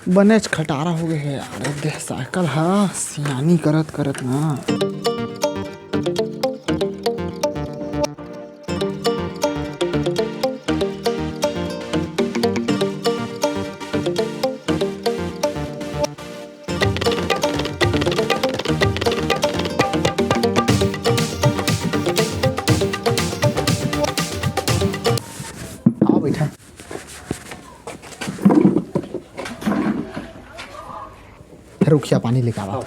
बनेच खटारा हो गए है यार। देह साइकिल हा सियानी करत करत ना। आओ बैठा। रुखिया पानी लेकर आवा।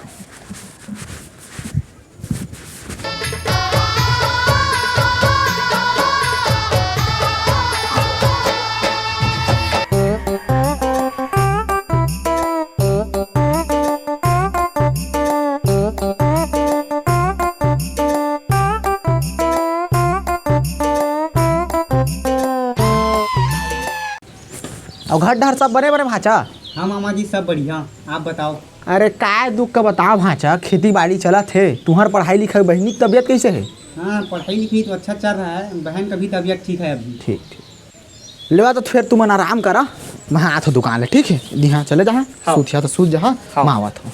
और घर डर सब बने बने भाचा। हाँ मामा जी सब बढ़िया, आप बताओ। अरे काय दुख का बताओ भाचा, खेती बाड़ी चला थे। तुम्हार पढ़ाई लिखाई बहनी की तबीयत कैसे है? हाँ पढ़ाई लिखाई तो अच्छा चल रहा है, बहन का भी तबीयत ठीक है अभी। ठीक ठीक लेवा तो फिर तुम आराम करा। मैं आत हो दुकान ले, ठीक है? यहाँ चले जहाँ सूतिया तो सूत जहाँ मैं आवत हूँ।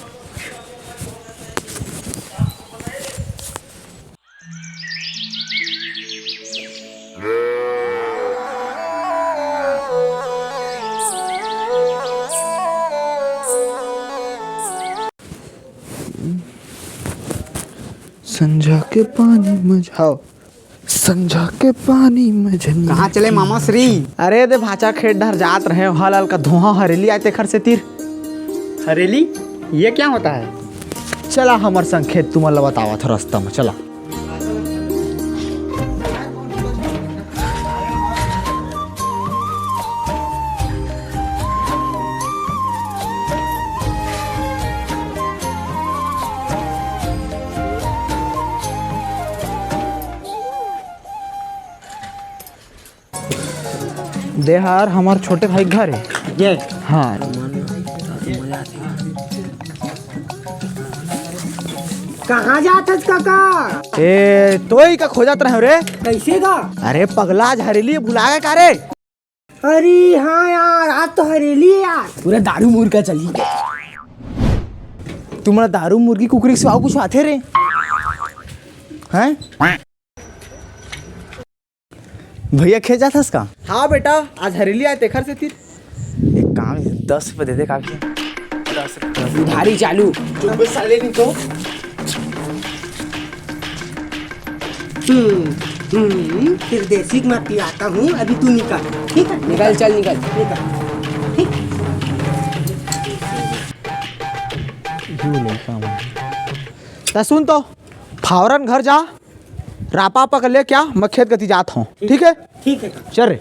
संझा के पानी में जाओ, संझा के पानी में जनी। कहाँ चले मामा श्री? अरे दे भाचा खेत डर जात रहे, हल हल का धुआं हरेली आते खर से तीर। हरेली ये क्या होता है? चला हमर संग खेत तुम्हें बतावा था रास्ता में। चला देहार हमार छोटे भाई घर है ये हाँ। कहाँ जात काका? ए तोई का खोजत रहे रे। कैसे गा? अरे पगला हरेली भुला गए का रे? अरे हाँ यार, आज तो हरेली है यार। पूरा दारू मुर्गा चली। तुम्हारा दारू मुर्गी कुकरी से कुछ आते रे हैं? भैया खेत जाता का? हाँ बेटा आज हरेली आए तेखर से तीर। एक काम 10 रुपये दे दे काफी। 10 रुपये उधारी चालू। चुप साले नहीं तो। फिर देसी मैं पिलाता हूँ, अभी तू निकल। ठीक है निकल, चल निकल निकल। ठीक सुन तो फावरन घर जा, रापा पकड़ ले क्या, मैं खेत गति जात हूँ। ठीक है? ठीक है चल रे।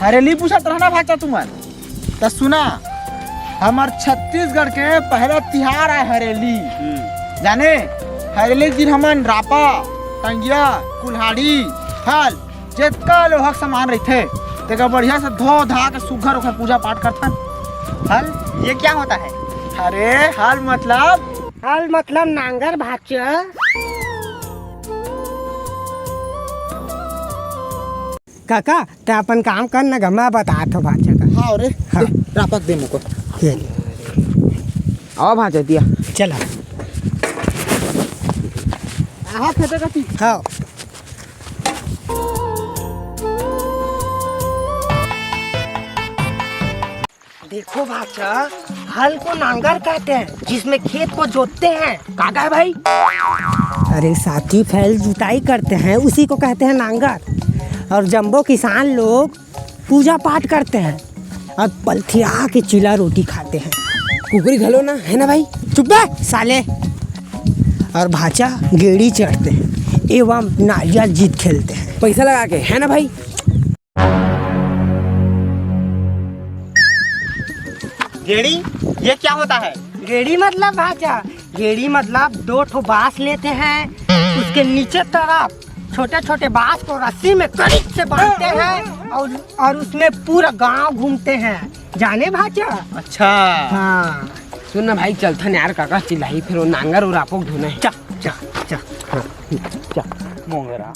हरेली पूछत रहना भाचा तुम्हार तो सुना, हमार छत्तीसगढ़ के पहला तिहार है हरेली। जाने हरेली दिन हमन रापा टंगिया कुल्हाड़ी हल जितना लोहा सामान रहते तेका बढ़िया से धो धा के सुघर ओखर पूजा पाठ करथन। हल ये क्या होता है? अरे हल मतलब नांगर भाचा। काका ते अपन काम कर ना, मैं बता तो भाचा का। हाँ रे हाँ। रापक दे मुको। आओ भाचा दिया चला। हाँ खेते कती। हाँ देखो भाचा, हल को नांगर कहते हैं, जिसमें खेत को जोतते हैं। काका है भाई? अरे साथी फैल जुताई करते हैं, उसी को कहते हैं नांगर। और जम्बो किसान लोग पूजा पाठ करते हैं और पलथिया के चिला रोटी खाते हैं। कुकरी घलो ना है ना भाई? चुप बे साले। और भाचा गेड़ी चढ़ते हैं एवं नारियल जीत खेलते हैं पैसा लगा के, है ना भाई? गेड़ी ये क्या होता है? गेड़ी मतलब भाचा, गेड़ी मतलब 2 ठो बांस लेते हैं, उसके नीचे तरफ छोटे छोटे बांस को रस्सी में करीब से बांधते हैं और उसमें पूरा गांव घूमते हैं। जाने भाचा? अच्छा हाँ सुन ना भाई, चलथन यार, काका चिल्लाई फिर वो नांगर और आपको ढूंढे। चा चा चा मोंगरा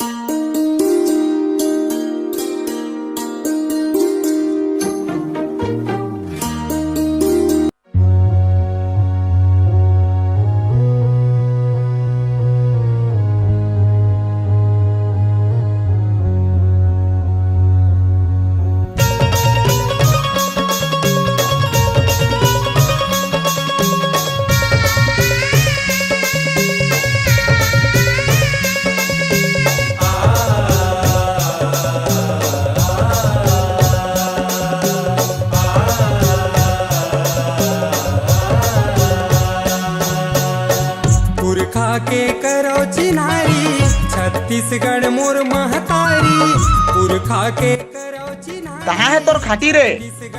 पुरखा के करो चिन्हारी छत्तीसगढ़ मोर महतारी पुरखा के करो चिन्हारी। कहाँ है तोर खाटी रे?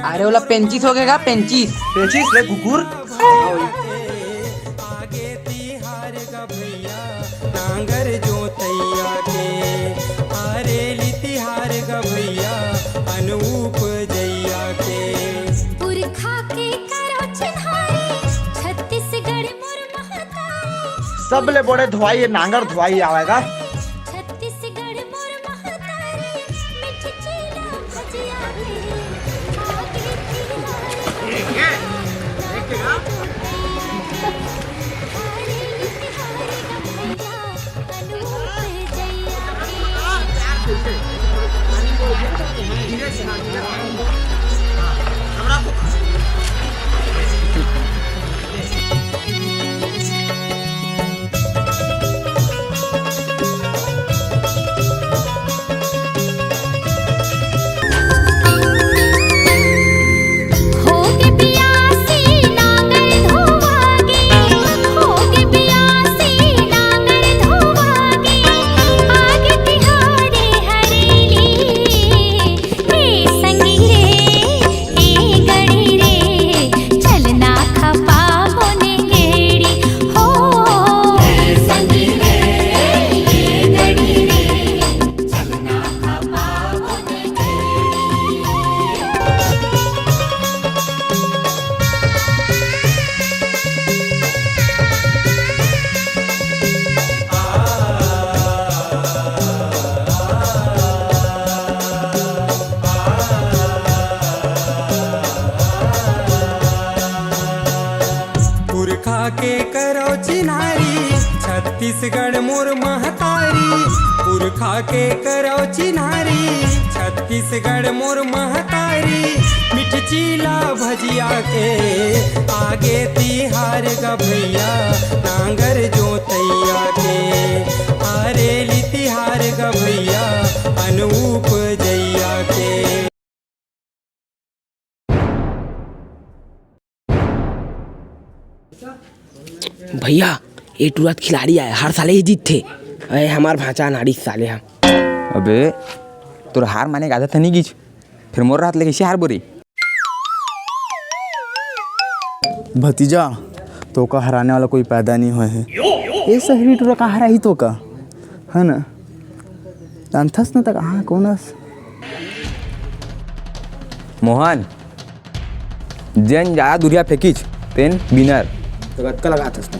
अरे वाला 25 हो गएगा 25। पेचिस रे कुकुर। आगे तिहार गा भैया नांगर जोतैया के अरे तिहार गा भैया अनूप जैया के पुरखा के करो चिन्हारी छत्तीसगढ़ मोर महतारी सब ले बड़े धुआई ये नांगर धुआई आवेगा। छत्तीसगढ़ मोर महतारी मिठ चीला भजिया के आगे तिहार हरे तिहार गा भैया अनूप जैया के होगे पियासी नांगर धोवागे होगे पियासी नांगर धोवागे आगे तिहारे हरेली हे संगी रे हे गड़ी रे चलना खपा होने गेड़ी हो हे संगी रे हे गड़ी रे चलना खपा होने पुरखा के करो चिन्हारी छत्तीसगढ़ मोर महतारी पुरखा के करो चिन्हारी छत्तीसगढ़ मोर महतारी मिठ चीला भजिया के आगे तिहार गा भैया नांगर जोतैया के अरे तिहार गा भैया अनूप जैया के भैया ये तुरंत खिलाड़ी आए, हर साले ही जीतते। अरे हमार भांचा नाड़ी साले हम। अबे तोर हार माने का आदत नहीं गिच फिर मोर रात ले कैसे हार बोरी। भतीजा तो का हराने वाला कोई पैदा नहीं हुआ है। ये शहरी टूरा का हरा ही तो का है ना जानथस न तक हाँ कौनस मोहन जन ज्यादा दूरिया फेंकीच तेन बिनर तो गत्का लगाथस तू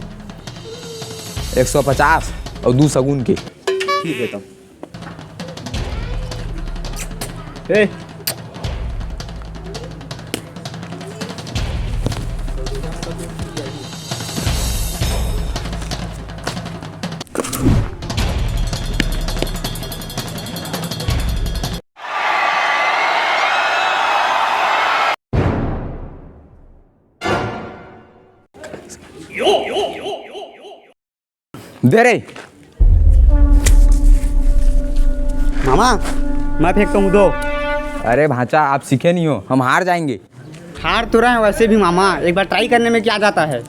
150 और 2 सगुन के। ठीक है तब ए दे रे मामा मैं फेंकता हूँ 2। अरे भांचा आप सीखे नहीं हो हम हार जाएंगे। हार तो रहे हैं वैसे भी मामा एक बार ट्राई करने में क्या जाता है।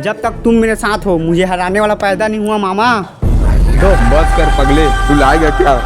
जब तक तुम मेरे साथ हो मुझे हराने वाला पैदा नहीं हुआ मामा। तो बस कर पगले तू लाएगा क्या।